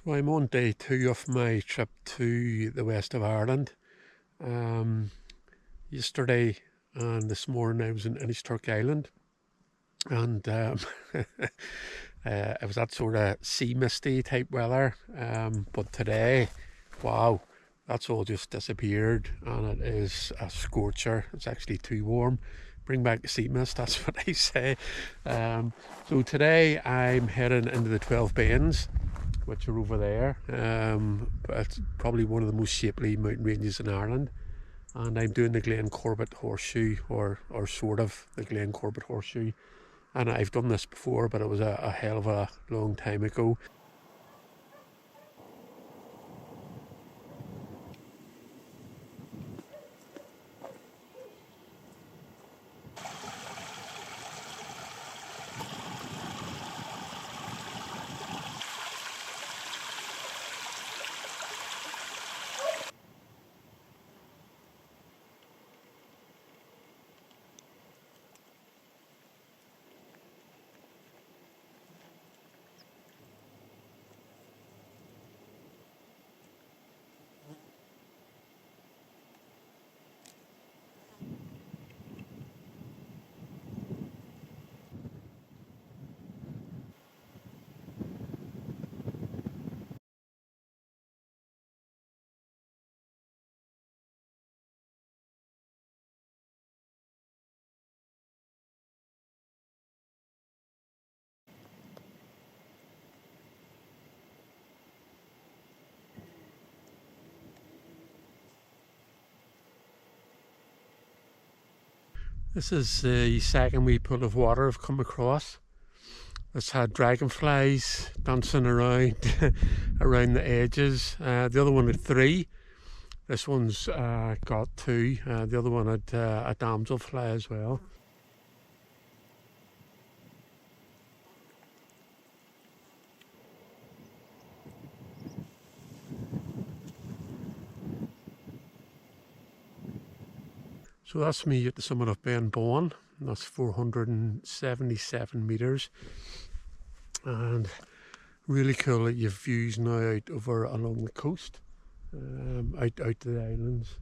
So I'm on day 2 of my trip to the west of Ireland. Yesterday and this morning I was in Innisturk Island, and it was that sort of sea misty type weather. But today, wow, that's all just disappeared, and it is a scorcher. It's actually too warm. Bring back the sea mist, that's what I say. So today I'm heading into the 12 Bens, which are over there. It's probably one of the most shapely mountain ranges in Ireland. And I'm doing the Glencorbet Horseshoe, or sort of the Glencorbet Horseshoe. And I've done this before, but it was a hell of a long time ago. This is the second wee pool of water I've come across. It's had dragonflies dancing around around the edges. The other one had 3. This one's got 2. The other one had a damselfly as well. So that's me at the summit of Ben Bowen. That's 477 metres. And really cool that you've views now out over along the coast, out to the islands.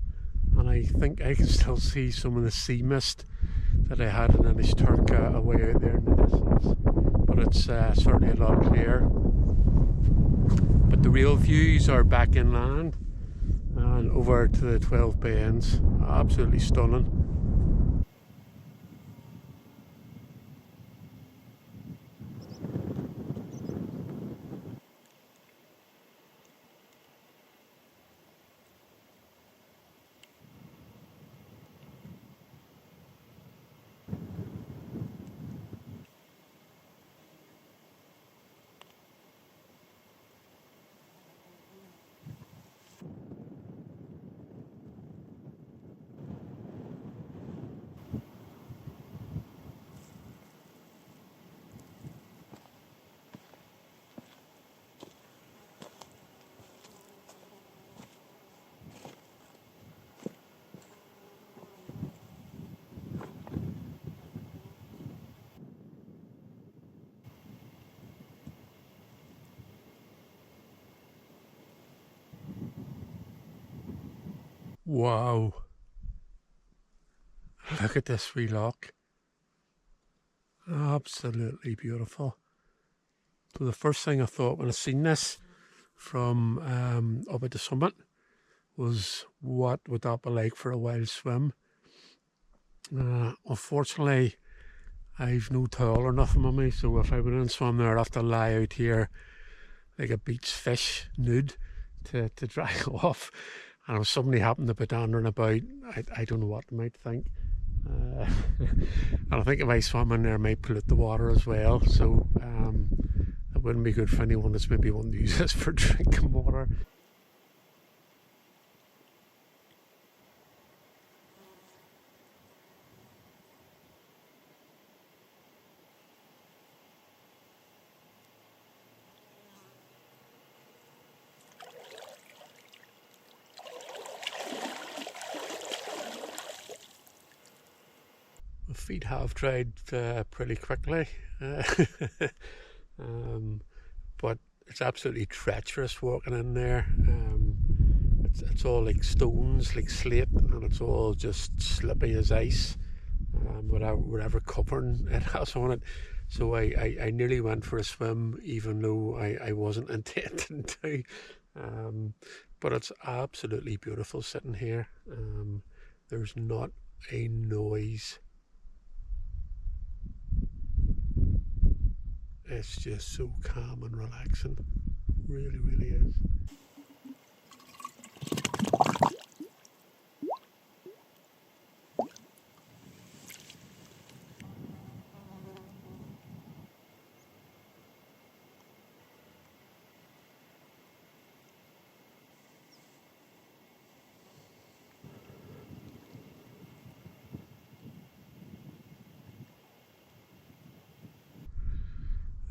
And I think I can still see some of the sea mist that I had in Innisturk away out there in the distance. But it's certainly a lot clearer. But the real views are back inland and over to the 12 Bens. Absolutely stunning. Wow, look at this wee loch. Absolutely beautiful. So the first thing I thought when I seen this from up at the summit was, what would that be like for a wild swim? Unfortunately, I've no towel or nothing on me, so if I went in and swam there, I'd have to lie out here like a beach fish nude to dry off. And if somebody happened to be dandering about, I don't know what they might think. And I think if I swam in there, I might pollute the water as well. So it wouldn't be good for anyone that's maybe wanting to use this for drinking water. My feet have dried pretty quickly. But it's absolutely treacherous walking in there. It's all like stones, like slate, and it's all just slippy as ice, whatever covering it has on it. So I nearly went for a swim, even though I wasn't intending to. But it's absolutely beautiful sitting here. There's not a noise. It's just so calm and relaxing. Really, really is.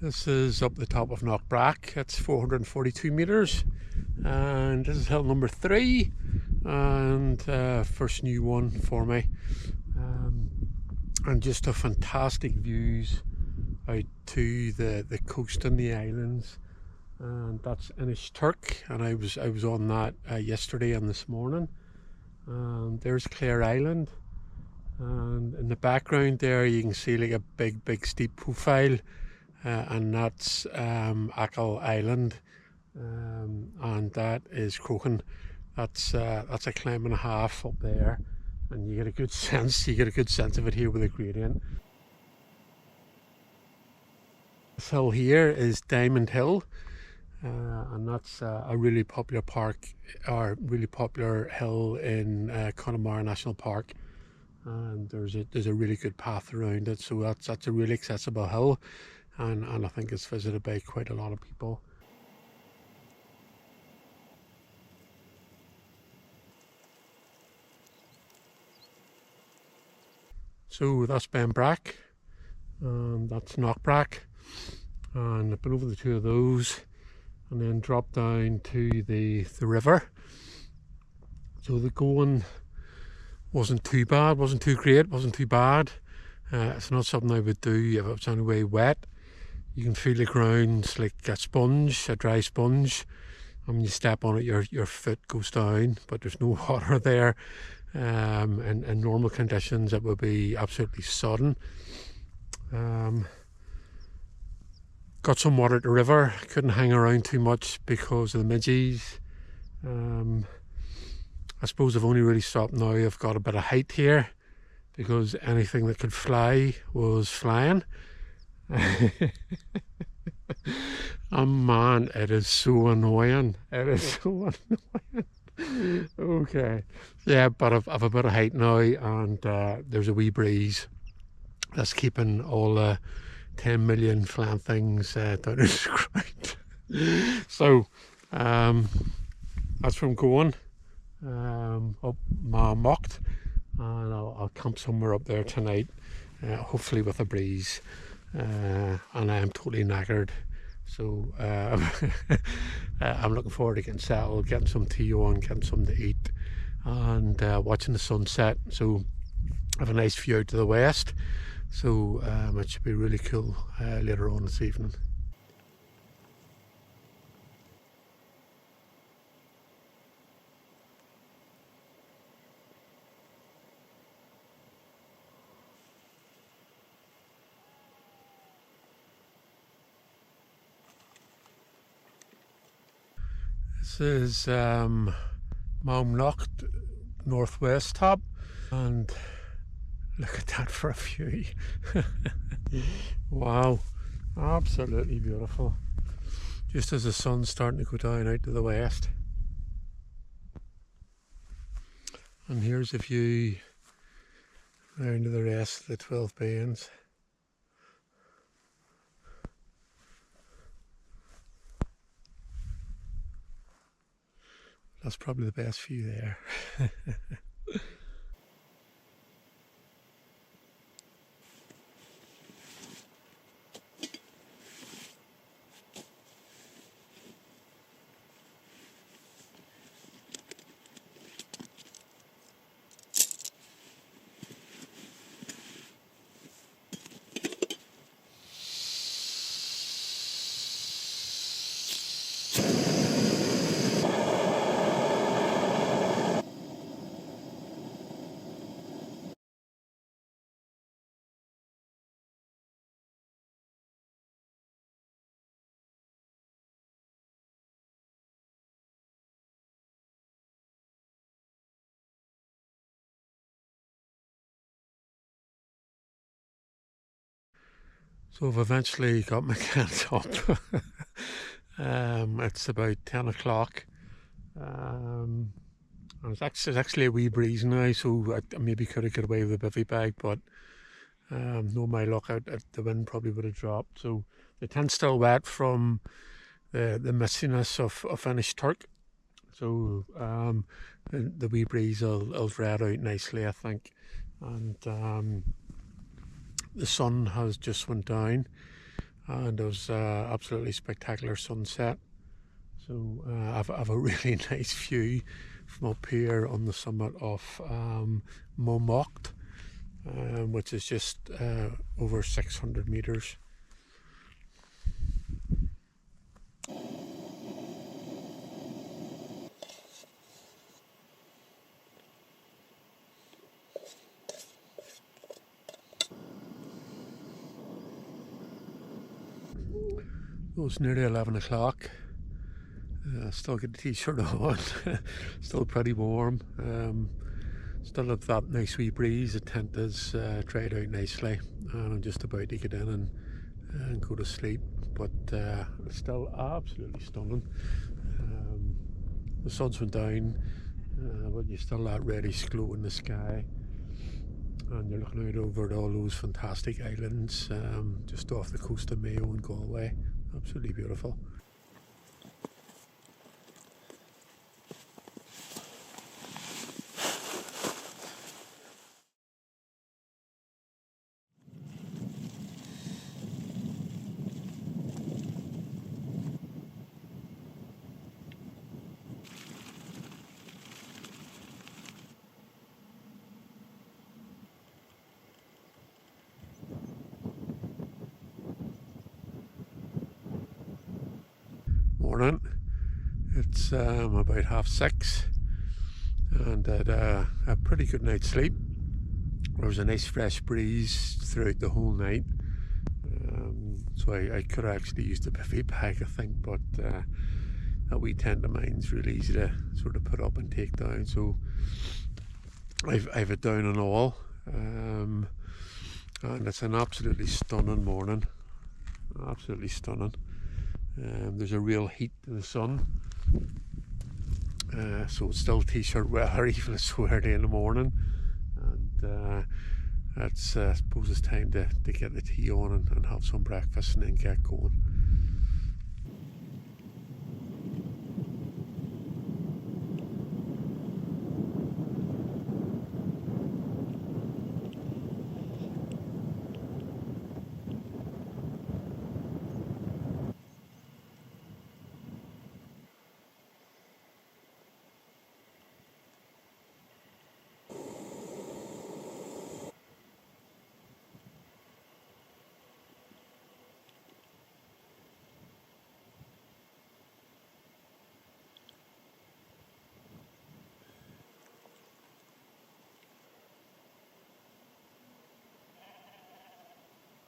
This is up the top of Knockbrack. It's 442 metres, and this is hill number 3, and first new one for me. And just a fantastic views out to the coast and the islands, and that's Inishturk, and I was on that yesterday and this morning. And there's Clare Island, and in the background there you can see like a big steep profile. And that's Achill Island, and that is Croghan. That's a climb and a half up there, and you get a good sense. You get a good sense of it here with the gradient. This hill here is Diamond Hill, and that's a really popular park, or really popular hill in Connemara National Park. And there's a really good path around it, so that's a really accessible hill. And I think it's visited by quite a lot of people. So that's Benbrack, and that's Knockbrack, and I've been over the two of those, and then dropped down to the river. So the going wasn't too bad, wasn't too great, wasn't too bad. It's not something I would do if it was anyway wet. You can feel the ground's like a sponge, a dry sponge. And when you step on it, your foot goes down, but there's no water there. In normal conditions, it would be absolutely sodden. Got some water at the river. Couldn't hang around too much because of the midges. I suppose I've only really stopped now. I've got a bit of height here, because anything that could fly was flying. Oh man, it is so annoying. It is so annoying. Okay. Yeah, but I've a bit of height now, and there's a wee breeze that's keeping all the 10 million flying things down in the ground. So, that's from going up Maumonght, and I'll camp somewhere up there tonight, hopefully with a breeze. And I am totally knackered, so I'm looking forward to getting settled, getting some tea on, getting something to eat, and watching the sunset. So I have a nice view out to the west, so it should be really cool later on this evening. This is Maumonght northwest top, and look at that for a view. Wow, absolutely beautiful. Just as the sun's starting to go down out to the west. And here's a view round to the rest of the 12 bains. That's probably the best view there. So I've eventually got my tent up. It's about 10 o'clock. It's actually a wee breeze now, so I maybe could have got away with a bivvy bag, but no, my luck, the wind probably would have dropped. So the tent's still wet from the mistiness of finished turk. So the wee breeze will dry it out nicely, I think. And the sun has just went down, and it was absolutely spectacular sunset. So I've a really nice view from up here on the summit of Maumonght, which is just over 600 metres. It was nearly 11 o'clock. Still got the t-shirt on, still pretty warm. Still have that nice wee breeze. The tent is dried out nicely, and I'm just about to get in and go to sleep. But it's still absolutely stunning. The sun's went down, but you still that reddish glow in the sky, and you're looking out over at all those fantastic islands just off the coast of Mayo and Galway. Absolutely beautiful. Morning. It's about 6:30, and I had a pretty good night's sleep. There was a nice fresh breeze throughout the whole night, so I could have actually used a bivvy bag, I think, but that wee tent of mine's really easy to sort of put up and take down, so I've it down and all, and it's an absolutely stunning morning, absolutely stunning. There's a real heat to the sun, so it's still t-shirt weather even it's so early in the morning, and I suppose it's time to get the tea on and have some breakfast and then get going.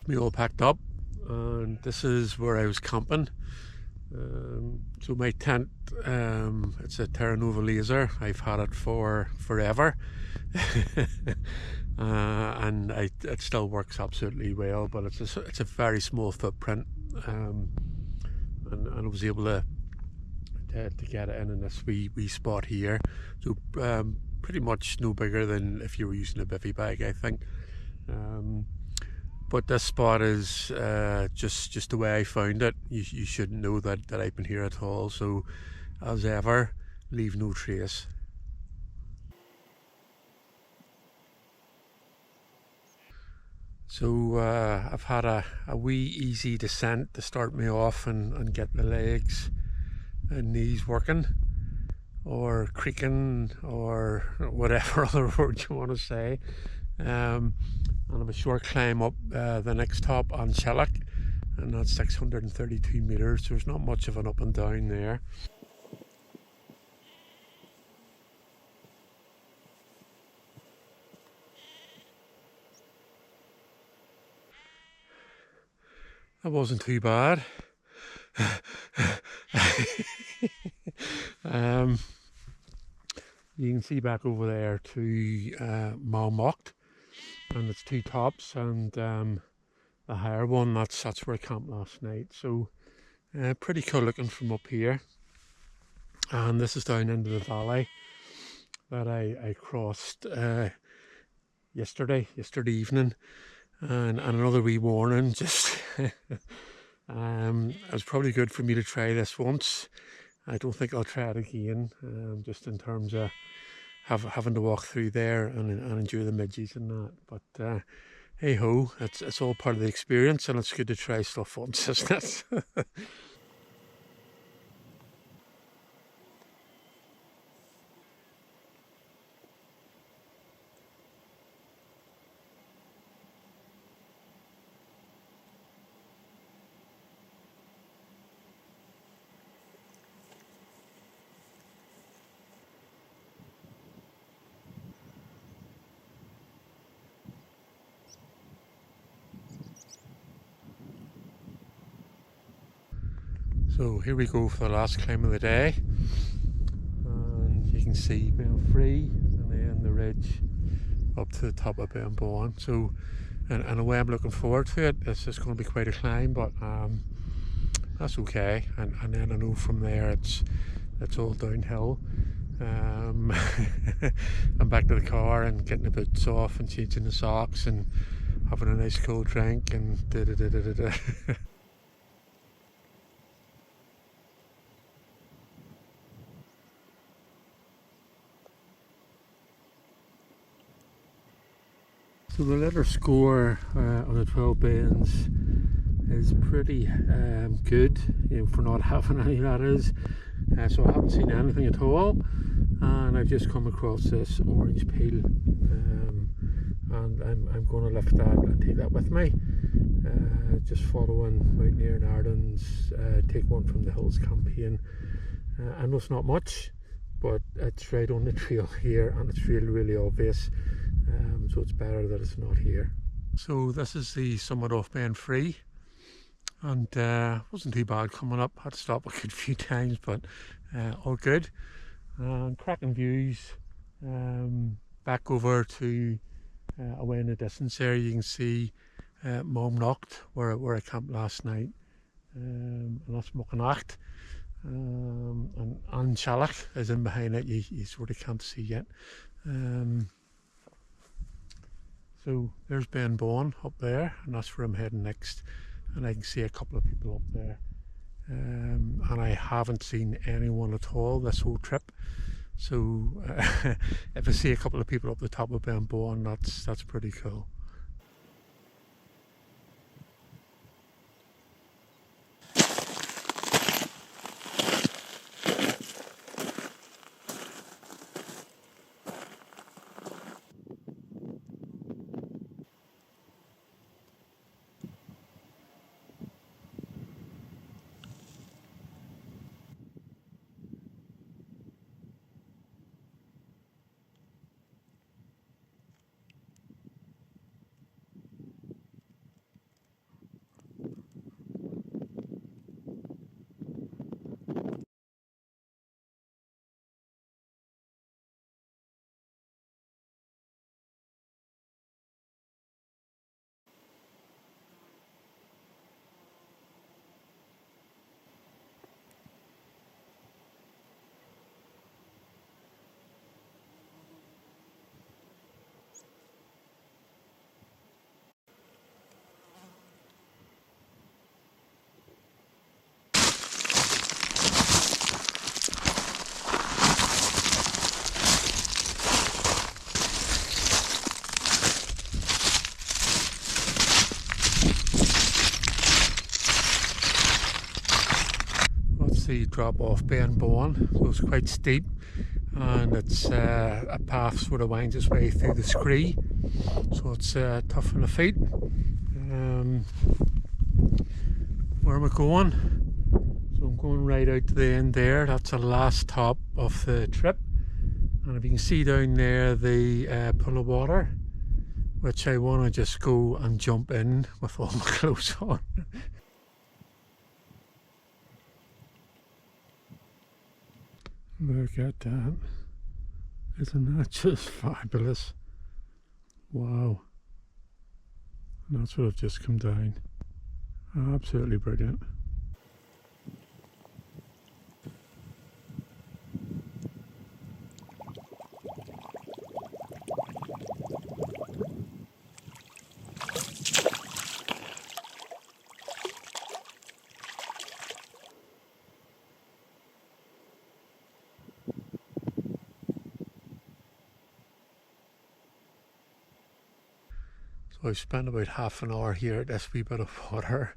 Me all packed up, and this is where I was camping. So my tent, it's a Terra Nova Laser. I've had it for forever, and it still works absolutely well. But it's a very small footprint, and I was able to get it in this wee spot here. So pretty much no bigger than if you were using a bivvy bag, I think. But this spot is just the way I found it. You shouldn't know that I've been here at all. So, as ever, leave no trace. So I've had a wee easy descent to start me off and get my legs and knees working, or creaking, or whatever other word you want to say. And I have a short climb up the next top on Shellick, and that's 632 metres. So there's not much of an up and down there. That wasn't too bad. You can see back over there to Maumonght, and it's two tops, and the higher one. That's where I camped last night. So pretty cool looking from up here. And this is down into the valley that I crossed yesterday evening. And another wee warning, just it was probably good for me to try this once. I don't think I'll try it again, just in terms of having to walk through there and endure the midges and that. But hey ho, it's all part of the experience, and it's good to try stuff once, isn't it? So here we go for the last climb of the day, and you can see being free and then the ridge up to the top of Maumonght. So in a way I'm looking forward to it. It's just going to be quite a climb, but that's okay. And then I know from there it's all downhill. I'm back to the car and getting the boots off and changing the socks and having a nice cold drink and da da da da da. So the letter score on the 12 bends is pretty good, for not having any, that is. So I haven't seen anything at all, and I've just come across this orange peel, and I'm going to lift that and take that with me. Just following Mountaineer and Ireland's Take One from the Hills campaign. I know it's not much, but it's right on the trail here, and it's really obvious. So it's better that it's not here. So this is the summit off Bend Free, and wasn't too bad coming up. Had to stop a good few times, but all good. Cracking views. Back over to away in the distance there, you can see Maumonght, where I camped last night, and that's Maumonght. And Anchallach is in behind it. You sort of can't see yet. So there's Ben Bourne up there, and that's where I'm heading next. And I can see a couple of people up there. And I haven't seen anyone at all this whole trip. So if I see a couple of people up the top of Ben Bourne, that's pretty cool. The drop off Ben Bourne, so it's quite steep, and it's a path sort of winds its way through the scree, so it's tough on the feet. Where am I going? So I'm going right out to the end there. That's the last top of the trip, and if you can see down there the pool of water, which I want to just go and jump in with all my clothes on. Look at that. Isn't that just fabulous? Wow. And that's what I've just come down. Absolutely brilliant. So I've spent about half an hour here at this wee bit of water.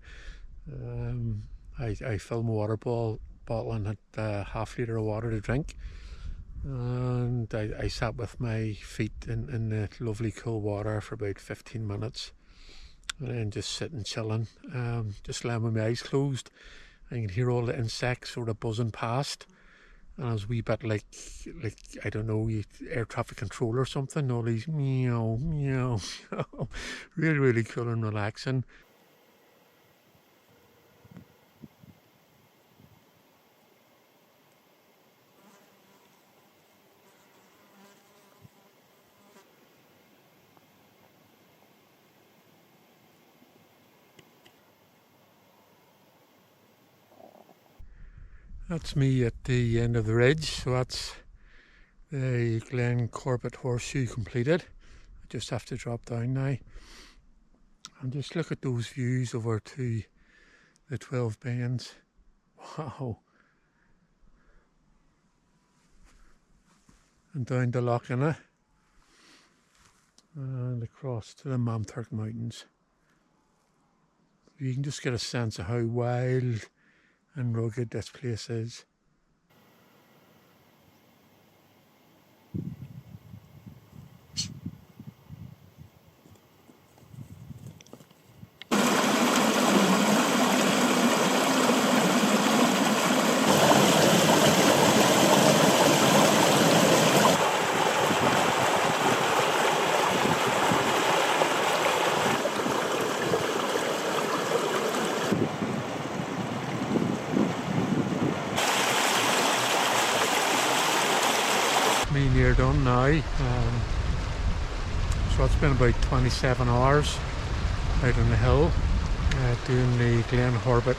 I filled my bottle and had a half-litre of water to drink. And I sat with my feet in the lovely cool water for about 15 minutes. And then just sitting chilling, just lying with my eyes closed. I can hear all the insects sort of buzzing past. And I was a wee bit like I don't know, air traffic control or something. All these meow, meow, meow. Really, really cool and relaxing. That's me at the end of the ridge, so that's the Glencorbet Horseshoe completed. I just have to drop down now and just look at those views over to the 12 Bends. Wow. And down to Loughnane and across to the Maumonght Mountains. You can just get a sense of how wild and rugged this place is. Me near done now. So it's been about 27 hours out on the hill doing the Glencorbet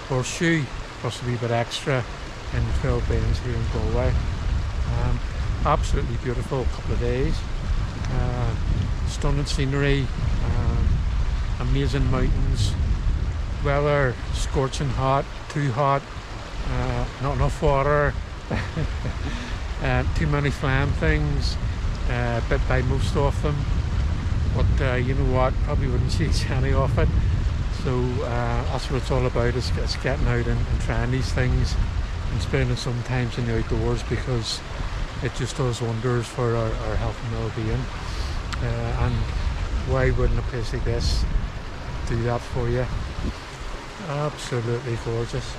Horseshoe, plus a wee bit extra in the 12 Bends here in Galway. Absolutely beautiful couple of days. Stunning scenery, amazing mountains, weather scorching hot, too hot, not enough water. Too many flying things, bit by most of them, but you know what, probably wouldn't change any of it. So that's what it's all about, is getting out and trying these things and spending some time in the outdoors, because it just does wonders for our health and well-being. And why wouldn't a place like this do that for you? Absolutely gorgeous.